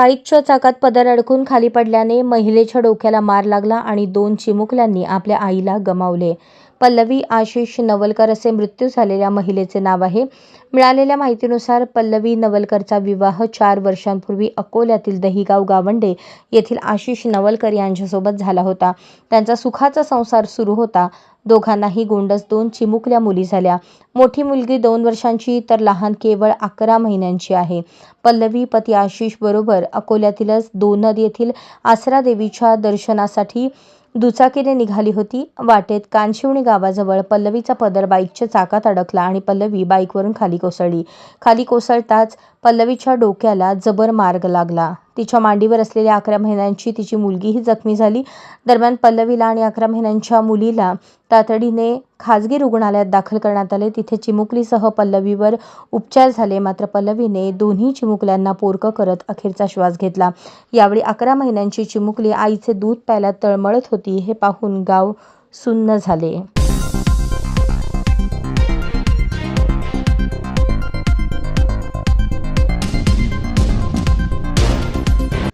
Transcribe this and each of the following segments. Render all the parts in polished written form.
बाईकच्या चाकात पदर अडकून खाली पडल्याने महिलेच्या डोक्याला मार लागला आणि 2 चिमुकल्यांनी आपल्या आईला गमावले. पल्लवी आशिष नवलकर असे मृत्यू झालेल्या महिलेचे नाव आहे. मिळालेल्या माहितीनुसार पल्लवी नवलकरचा विवाह 4 वर्षांपूर्वी अकोल्यातील दहिगाव गावंडे येथील आशिष नवलकर यांच्यासोबत झाला होता. त्यांचा सुखाचा संसार सुरू होता. दोघांनाही गोंडस 2 चिमुकल्या मुली झाल्या. मोठी मुलगी 2 वर्षांची तर लहान केवळ 11 महिन्यांची आहे. पल्लवी पती आशिष बरोबर अकोल्यातीलच दोनद येथील आसरा देवीच्या दर्शनासाठी दुचाकीने निघाली होती. वाटेत कानशिवणी गावाजवळ पल्लवीचा पदर बाईकच्या चाकात अडकला आणि पल्लवी बाईकवरून खाली कोसळली. खाली कोसळताच पल्लवीच्या डोक्याला जबर मार लागला. तिच्या मांडीवर असलेल्या 11 महिन्यांची तिची मुलगीही जखमी झाली. दरम्यान पल्लवीला आणि 11 महिन्यांच्या मुलीला तातडीने खासगी रुग्णालयात दाखल करण्यात आले. तिथे चिमुकलीसह पल्लवीवर उपचार झाले. मात्र पल्लवीने दोन्ही चिमुकल्यांना पोरकं करत अखेरचा श्वास घेतला. यावेळी 11 महिन्यांची चिमुकली आईचे दूध प्यायला तळमळत होती. हे पाहून गाव सुन्न झाले.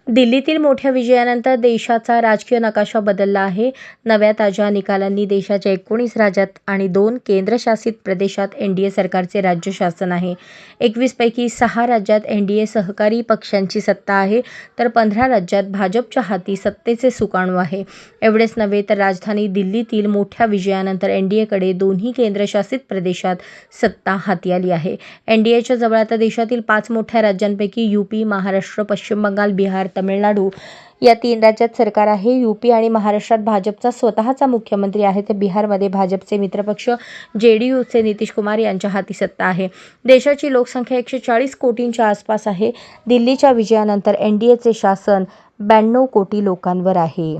दिल्लीतील मोठ्या विजयानंतर देशाचा राजकीय नकाशा बदलला आहे. नव्या ताज्या निकालांनी देशाच्या 19 राज्यात आणि 2 केंद्रशासित प्रदेशात एनडीए सरकारचे राज्य शासन आहे. 21 पैकी 6 राज्यात एनडीए सहकारी पक्षांची सत्ता आहे, तर 15 राज्यात भाजपच्या हाती सत्तेचे सुकाणू आहे. एवढेच नव्हे तर राजधानी दिल्लीतील मोठ्या विजयानंतर एनडीएकडे दोन्ही केंद्रशासित प्रदेशात सत्ता हाती आली आहे. एनडीएच्या जवळ आता देशातील 5 मोठ्या राज्यांपैकी यूपी, महाराष्ट्र, पश्चिम बंगाल, बिहार, तमिळनाडू या 3 राज्यात सरकार आहे. यूपी आणि महाराष्ट्रात भाजपचा स्वतःचा मुख्यमंत्री आहे, तर बिहारमध्ये भाजपचे मित्रपक्ष जेडीयूचे नितीश कुमार यांच्या हाती सत्ता आहे. देशाची लोकसंख्या 140 कोटींच्या आसपास आहे. दिल्लीच्या विजयानंतर एनडीएचे शासन 92 कोटी लोकांवर आहे.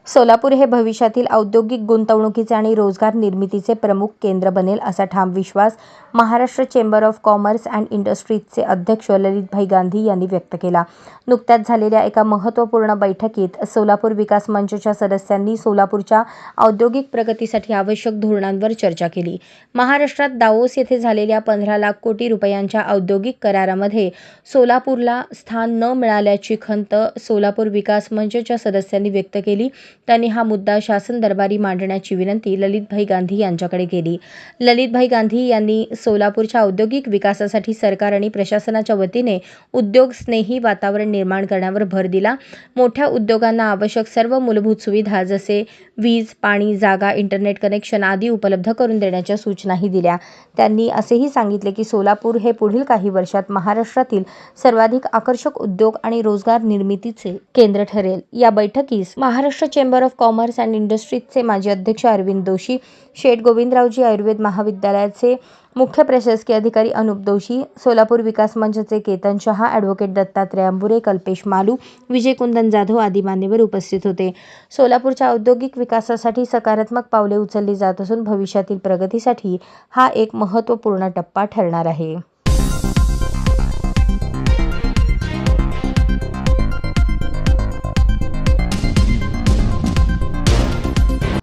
सोलापूर हे भविष्यातील औद्योगिक गुंतवणुकीचे आणि रोजगार निर्मितीचे प्रमुख केंद्र बनेल असा ठाम विश्वास Maharashtra chamber of commerce and इंडस्ट्रीजचे अध्यक्ष ललितभाई गांधी यांनी व्यक्त केला. नुकत्याच झालेल्या एका महत्त्वपूर्ण बैठकीत सोलापूर विकास मंचच्या सदस्यांनी सोलापूरच्या औद्योगिक प्रगतीसाठी आवश्यक धोरणांवर चर्चा केली. महाराष्ट्रात दावोस येथे झालेल्या 15 लाख कोटी रुपयांच्या औद्योगिक करारामध्ये सोलापूरला स्थान न मिळाल्याची खंत सोलापूर विकास मंचच्या सदस्यांनी व्यक्त केली. त्यांनी हा मुद्दा शासन दरबारी मांडण्याची विनंती ललितभाई गांधी यांच्याकडे केली. ललितभाई गांधी यांनी सोलापूरच्या औद्योगिक विकासासाठी सरकार आणि प्रशासनाच्या वतीने उद्योग स्नेही वातावरण निर्माण करण्यावर भर दिला. मोठ्या उद्योगांना आवश्यक सर्व मूलभूत सुविधा जसे वीज, पाणी, जागा, इंटरनेट कनेक्शन आदी उपलब्ध करून देण्याच्या सूचनाही दिल्या. त्यांनी असेही सांगितले की सोलापूर हे पुढील काही वर्षात महाराष्ट्रातील सर्वाधिक आकर्षक उद्योग आणि रोजगार निर्मितीचे केंद्र ठरेल. या बैठकीस Maharashtra chamber of commerce and इंडस्ट्रीजचे माजी अध्यक्ष अरविंद दोशी, शेठ गोविंदरावजी आयुर्वेद महाविद्यालयाचे मुख्य प्रशासकीय अधिकारी अनुप दोशी, सोलापूर विकास मंचचे केतन शहा, ॲडव्होकेट दत्तात्रय अंबुरे, कल्पेश मालू, विजय कुंदन जाधव आदी मान्यवर उपस्थित होते. सोलापूरच्या औद्योगिक विकासासाठी सकारात्मक पावले उचलली जात असून भविष्यातील प्रगतीसाठी हा एक महत्त्वपूर्ण टप्पा ठरणार आहे.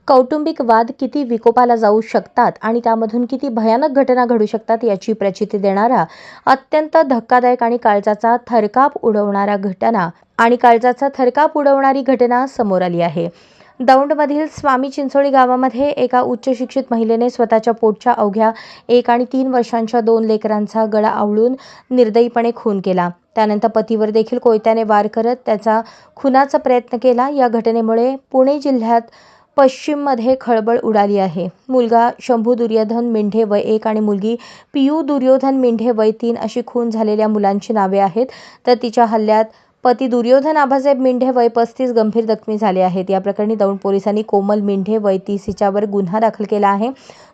कौटुंबिक वाद किती विकोपाला जाऊ शकतात आणि त्यामधून किती भयानक घटना घडू शकतात याची प्रचिती देणारा अत्यंत धक्कादायक आणि काळजाचा थरकाप उडवणारी घटना समोर आली आहे. दौंडमधील स्वामी चिंचोळी गावामध्ये एका उच्च शिक्षित महिलेने स्वतःच्या पोटच्या अवघ्या 1 आणि 3 वर्षांच्या 2 लेकरांचा गळा आवळून निर्दयीपणे खून केला. त्यानंतर पतीवर देखील कोयत्याने वार करत त्याचा खुनाचा प्रयत्न केला. या घटनेमुळे पुणे जिल्ह्यात पश्चिममध्ये खळबळ उडाली आहे. मुलगा शंभू दुर्योधन मेंढे वय 1 आणि मुलगी पियू दुर्योधन मेंढे वय 3 अशी खून झालेल्या मुलांची नावे आहेत. तर तिच्या हल्ल्यात पती दुर्योधन आबासाहेब मेंढे वय 35 गंभीर जखमी झाले आहेत. या प्रकरणी दौंड पोलिसांनी कोमल मेंढे वय 30 हिच्यावर गुन्हा दाखल केला आहे.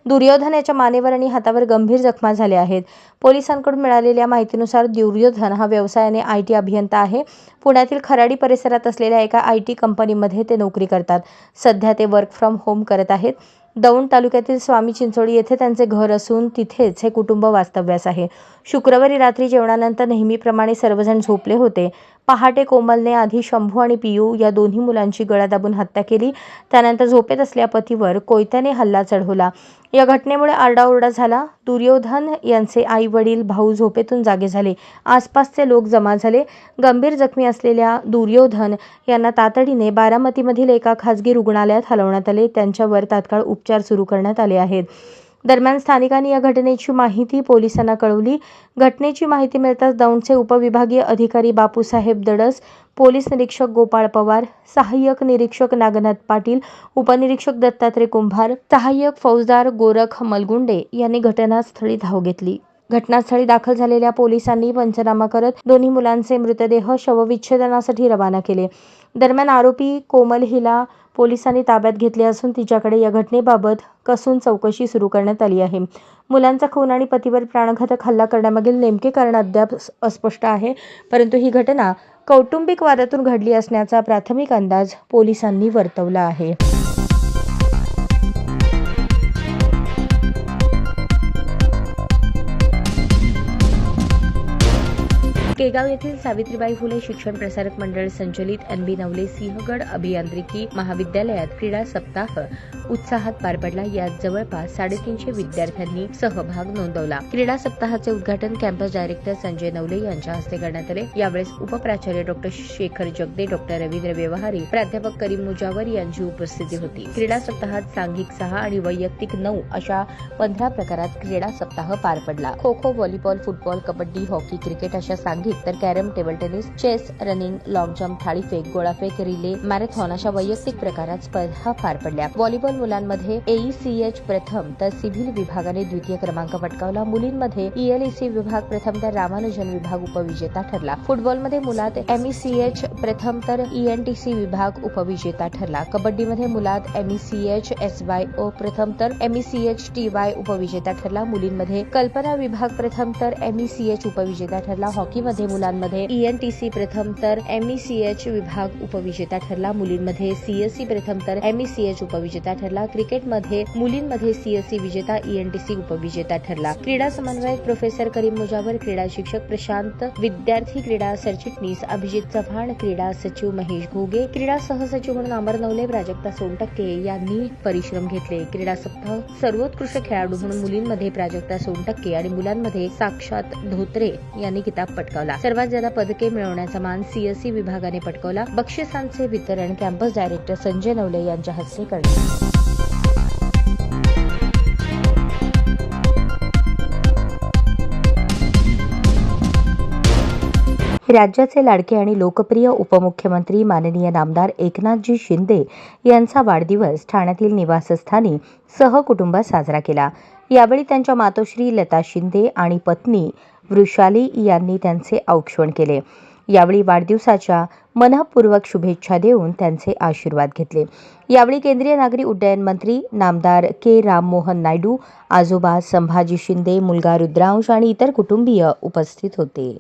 दुर्योधन याच्या मानेवर आणि हातावर गंभीर जखमा झाल्या आहेत. पोलिसांकडून मिळालेल्या माहितीनुसार दुर्योधन हा व्यवसायाने IT अभियंता आहे. पुण्यातील खराडी परिसरात असलेल्या एका IT कंपनीमध्ये ते नोकरी करतात. सध्या ते वर्क फ्रॉम होम करत आहेत. दौंड तालुक्यातील स्वामी चिंचोळी येथे त्यांचे घर असून तिथेच हे कुटुंब वास्तव्यास आहे. शुक्रवारी रात्री जेवणानंतर नेहमीप्रमाणे सर्वजण झोपले होते. पहाटे कोमलने आधी शंभू आणि पियू या दोन्ही मुलांची गळा दाबून हत्या केली. त्यानंतर झोपेत असलेल्या पतीवर कोयत्याने हल्ला चढवला. या घटनेमुळे आरडाओरडा झाला. दुर्योधन यांचे आई वडील भाऊ झोपेतून जागे झाले. आसपासचे लोक जमा झाले. गंभीर जखमी असलेल्या दुर्योधन यांना तातडीने बारामतीमधील एका खासगी रुग्णालयात हलवण्यात आले. त्यांच्यावर तात्काळ उपचार सुरू करण्यात आले आहेत. दरम्यान स्थानिकांनी या घटनेची माहिती पोलिसांना कळवली. घटनेची माहिती मिळताच दौंडचे उपविभागीय अधिकारी बापूसाहेब दडस, पोलीस निरीक्षक गोपाळ पवार, सहाय्यक निरीक्षक नागनाथ पाटील, उपनिरीक्षक दत्तात्रय कुंभार, सहाय्यक फौजदार गोरख मलगुंडे यांनी घटनास्थळी धाव घेतली. घटनास्थळी दाखल झालेल्या पोलिसांनी पंचनामा करत दोन्ही मुलांचे मृतदेह शवविच्छेदनासाठी रवाना केले. दरम्यान आरोपी कोमल हिला पोलिसांनी ताब्यात घेतले असून तिच्याकडे या घटनेबाबत कसून चौकशी सुरू करण्यात आली आहे. मुलांचा खून आणि पतीवर प्राणघातक हल्ला करण्यामागील नेमके कारण अद्याप अस्पष्ट आहे, परंतु ही घटना कौटुंबिक वादातून घडली असण्याचा प्राथमिक अंदाज पोलिसांनी वर्तवला आहे. केगाव येथील सावित्रीबाई फुले शिक्षण प्रसारक मंडळ संचलित NB नवले सिंहगड अभियांत्रिकी महाविद्यालयात क्रीडा सप्ताह उत्साहात पार पडला. यात जवळपास 350 विद्यार्थ्यांनी सहभाग नोंदवला. क्रीडा सप्ताहाचे उद्घाटन कॅम्पस डायरेक्टर संजय नवले यांच्या हस्ते करण्यात आले. यावेळेस उपप्राचार्य डॉ. शेखर जगदे, डॉ. रवींद्र व्यवहारी, प्राध्यापक करीम मुजावर यांची उपस्थिती होती. क्रीडा सप्ताहात सांघिक 6 आणि वैयक्तिक 9 अशा 15 प्रकारात क्रीडा सप्ताह पार पडला. Kho kho, volleyball, football, kabaddi, hockey, cricket अशा सांघिक तर carrom, table tennis, chess, running, long jump, थाळीफेक, गोळाफेक, रिले, मॅरेथॉन अशा वैयक्तिक प्रकारात स्पर्धा पार पडल्या. व्हॉलीबॉल मुलांमध्ये AECH प्रथम तर सिव्हिल विभागाने द्वितीय क्रमांक पटकावला. मुलींमध्ये ELEC विभाग प्रथम तर रामानुजन विभाग उपविजेता ठरला. फुटबॉलमध्ये मुलात MECH प्रथम तर ENTC विभाग उपविजेता ठरला. कबड्डीमध्ये मुलात MECH SYO प्रथम तर MECH TY उपविजेता ठरला. मुलींमध्ये कल्पना विभाग प्रथम तर MECH उपविजेता ठरला. हॉकीमध्ये मुलांमध्ये ENTC प्रथम तर MECH विभाग उपविजेता ठरला. मुलींमध्ये CSC प्रथम तर MECH उपविजेता ठरला. क्रिकेटमध्ये मुलींमध्ये CSC विजेता, ENTC उपविजेता ठरला. क्रीडा समन्वयक प्रोफेसर करीम मुजावर, क्रीडा शिक्षक प्रशांत, विद्यार्थी क्रीडा सरचिटणीस अभिजित चव्हाण, क्रीडा सचिव महेश घोगे, क्रीडा सहसचिव म्हणून अमर नवले, प्राजक्ता सोनटक्के यांनी परिश्रम घेतले. क्रीडा सप्ताह सर्वोत्कृष्ट खेळाडू म्हणून मुलींमध्ये प्राजक्ता सोनटक्के आणि मुलांमध्ये साक्षात धोत्रे यांनी किताब पटकावला. सर्वात जास्त पदके मिळवण्याचा मान CSC विभागाने पटकावला. बक्षिसांचे वितरण कॅम्पस डायरेक्टर संजय नवले यांच्या हस्ते करण्यात. राज्याचे लाडके आणि लोकप्रिय उपमुख्यमंत्री माननीय नामदार एकनाथजी शिंदे यांचा वाढदिवस ठाण्यातील निवासस्थानी सहकुटुंब साजरा केला. यावेळी त्यांच्या मातोश्री लता शिंदे आणि पत्नी वृषाली यांनी त्यांचे औक्षण केले. यावेळी वाढदिवसाच्या मनःपूर्वक शुभेच्छा देऊन त्यांचे आशीर्वाद घेतले. यावेळी केंद्रीय नागरी उड्डयन मंत्री नामदार के. राममोहन नायडू, आजोबा संभाजी शिंदे, मुलगा रुद्रांश आणि इतर कुटुंबीय उपस्थित होते.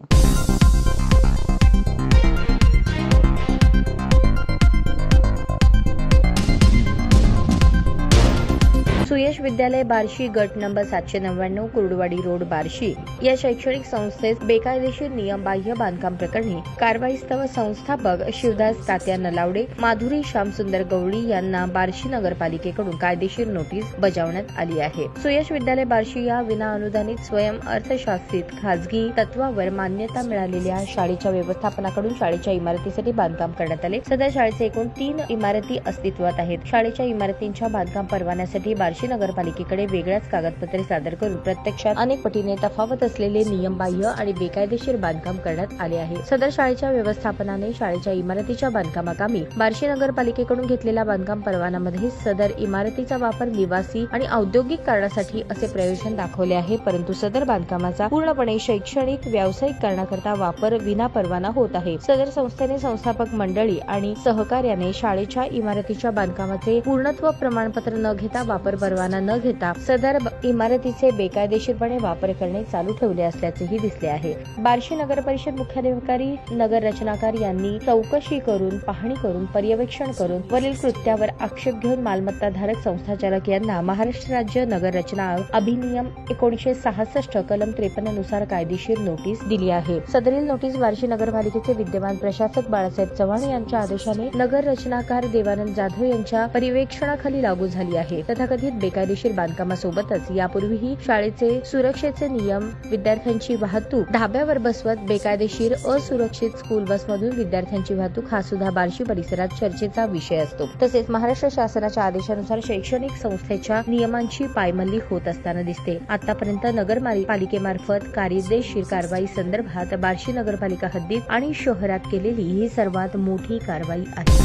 सुयश विद्यालय बार्शी गट नंबर 799 कुर्डवाडी रोड बार्शी या शैक्षणिक संस्थेत बेकायदेशीर नियमबाह्य बांधकाम प्रकरणी कारवाईस्तव संस्थापक शिवदास तात्या नलावडे, माधुरी श्यामसुंदर गवळी यांना बार्शी नगरपालिकेकडून कायदेशीर नोटीस बजावण्यात आली आहे. सुयश विद्यालय बार्शी या विनाअनुदानित स्वयं अर्थशास्त्रीत खाजगी तत्वावर मान्यता मिळालेल्या शाळेच्या व्यवस्थापनाकडून शाळेच्या इमारतीसाठी बांधकाम करण्यात आले. सदर शाळेचे एकूण 3 इमारती अस्तित्वात आहेत. शाळेच्या इमारतींच्या बांधकाम परवान्यासाठी बार्शी नगरपालिकेकडे वेगळ्याच कागदपत्रे सादर करून प्रत्यक्षात अनेक पटीने तफावत असलेले नियमबाह्य आणि बेकायदेशीर बांधकाम करण्यात आले आहे. सदर शाळेच्या व्यवस्थापनाने शाळेच्या इमारतीच्या बांधकामाकामी बार्शी नगरपालिकेकडून घेतलेल्या बांधकाम परवान्यामध्ये सदर इमारतीचा वापर निवासी आणि औद्योगिक कारणासाठी असे प्रयोजन दाखवले आहे, परंतु सदर बांधकामाचा पूर्णपणे शैक्षणिक व्यावसायिक कारणाकरता वापर विना परवाना होत आहे. सदर संस्थेने संस्थापक मंडळी आणि सहकार्याने शाळेच्या इमारतीच्या बांधकामाचे पूर्णत्व प्रमाणपत्र न घेता वापर परवाना न घेता सदर इमारतीचे बेकायदेशीरपणे वापर करणे चालू ठेवले असल्याचेही दिसले आहे. बार्शी नगर परिषद मुख्याधिकारी नगर रचनाकार यांनी चौकशी करून पाहणी करून पर्यवेक्षण करून वरील कृत्यावर आक्षेप घेऊन मालमत्ताधारक संस्थाचालक यांना महाराष्ट्र राज्य नगर रचना अधिनियम 1966 कलम 53 नुसार कायदेशीर नोटीस दिली आहे. सदरील नोटीस बार्शी नगरपालिकेचे विद्यमान प्रशासक बाळासाहेब चव्हाण यांच्या आदेशाने नगर रचनाकार देवानंद जाधव यांच्या पर्यवेक्षणाखाली लागू झाली आहे. तथाकथित बेकायदेशीर बांधकामासोबतच यापूर्वीही शाळेचे सुरक्षेचे नियम, विद्यार्थ्यांची वाहतूक धाब्यावर बसवत बेकायदेशीर असुरक्षित स्कूल बसमधून विद्यार्थ्यांची वाहतूक हा सुद्धा बार्शी परिसरात चर्चेचा विषय असतो. तसेच महाराष्ट्र शासनाच्या आदेशानुसार शैक्षणिक संस्थेच्या नियमांची पायमल्ली होत असताना दिसते. आतापर्यंत नगरपालिकेमार्फत कायदेशीर कारवाई संदर्भात बार्शी नगरपालिका हद्दीत आणि शहरात केलेली ही सर्वात मोठी कारवाई आहे.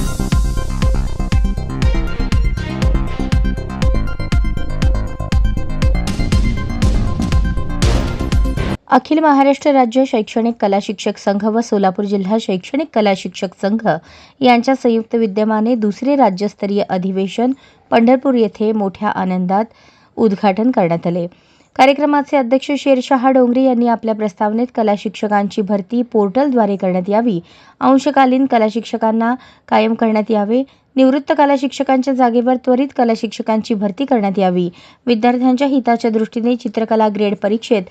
अखिल महाराष्ट्र राज्य शैक्षणिक कला शिक्षक संघ व सोलापूर जिल्हा शैक्षणिक कला शिक्षक संघ यांच्या संयुक्त विद्यमाने दुसरे राज्यस्तरीय अधिवेशन पंढरपूर येथे मोठ्या आनंदात उद्घाटन करण्यात आले. कार्यक्रमाचे अध्यक्ष शेरशाह डोंगरे यांनी आपल्या प्रस्तावनेत कला शिक्षकांची भरती पोर्टलद्वारे करण्यात यावी, अंशकालीन कला शिक्षकांना कायम करण्यात यावे, निवृत्त कला शिक्षकांच्या जागेवर त्वरित कला शिक्षकांची भरती करण्यात यावी, विद्यार्थ्यांच्या हिताच्या दृष्टीने चित्रकला ग्रेड परीक्षेत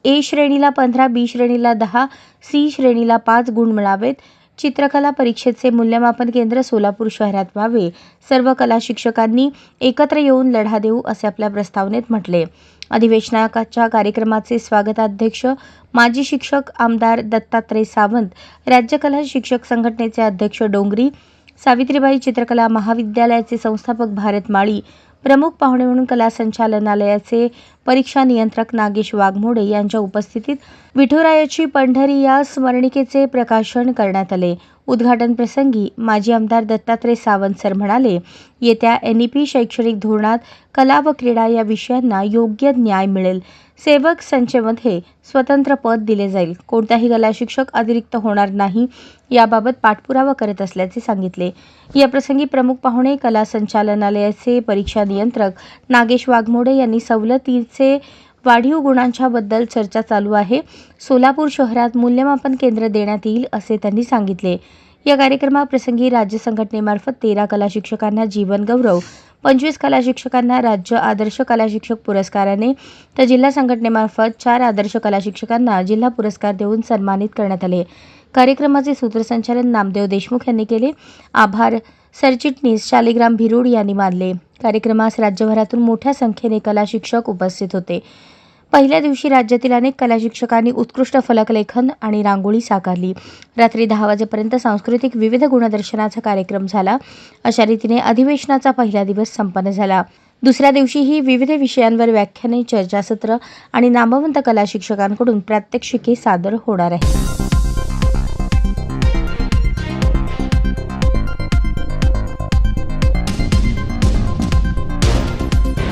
ए श्रेणीला 15, बी श्रेणीला 10, सी श्रेणीला 5 गुण मिळावेत, चित्रकला परीक्षेचे मूल्यमापन केंद्र सोलापूर शहरात व्हावे, सर्व कला शिक्षकांनी एकत्र येऊन लढा देऊ असे आपल्या प्रस्तावनेत म्हटले. अधिवेशनाच्या कार्यक्रमाचे स्वागताध्यक्ष माजी शिक्षक आमदार दत्तात्रय सावंत, राज्य कला शिक्षक संघटनेचे अध्यक्ष डोंगरी, सावित्रीबाई चित्रकला महाविद्यालयाचे संस्थापक भारत माळी, प्रमुख पाहुणे म्हणून कला संचालनालयाचे परीक्षा नियंत्रक नागेश वाघमोडे यांच्या उपस्थितीत विठुरायाची पंढरी या स्मरणिकेचे प्रकाशन करण्यात आले. उद्घाटन प्रसंगी माजी आमदार दत्तात्रय सावंत सर म्हणाले, येत्या NEP शैक्षणिक धोरणात कला व क्रीडा या विषयांना योग्य न्याय मिळेल. सेवक संचेमध्ये स्वतंत्र पद दिले जाईल. कोणताही कला शिक्षक अतिरिक्त होणार नाही याबाबत पाठपुरावा करत असल्याचे सांगितले. या प्रसंगी प्रमुख पाहुणे कला संचालनालयाचे परीक्षा नियंत्रक नागेश वाघमोडे यांनी सवलतीचे वाढीव गुणांच्या बद्दल चर्चा चालू आहे. सोलापूर शहरात मूल्यमापन केंद्र देण्यात येईल असे त्यांनी सांगितले. या कार्यक्रमाप्रसंगी राज्य संघटनेमार्फत 13 कला शिक्षकांना जीवन गौरव, 25 कला शिक्षकांना राज्य आदर्श कला शिक्षक पुरस्काराने तर जिल्हा संघटनेमार्फत 4 आदर्श कला शिक्षकांना जिल्हा पुरस्कार देऊन सन्मानित करण्यात आले. कार्यक्रमाचे सूत्रसंचालन नामदेव देशमुख यांनी केले. आभार सरचिटणीस शालिग्राम भिरूड यांनी मानले. कार्यक्रमास राज्यभरातून मोठ्या संख्येने कला शिक्षक उपस्थित होते. पहिल्या दिवशी राज्यातील अनेक कला शिक्षकांनी उत्कृष्ट फलकलेखन आणि रांगोळी साकारली. रात्री 10 वाजेपर्यंत सांस्कृतिक विविध गुणदर्शनाचा कार्यक्रम झाला. अशा रीतीने अधिवेशनाचा पहिला दिवस संपन्न झाला. दुसऱ्या दिवशीही विविध विषयांवर व्याख्याने, चर्चासत्र आणि नामवंत कला शिक्षकांकडून प्रात्यक्षिके सादर होणार आहे.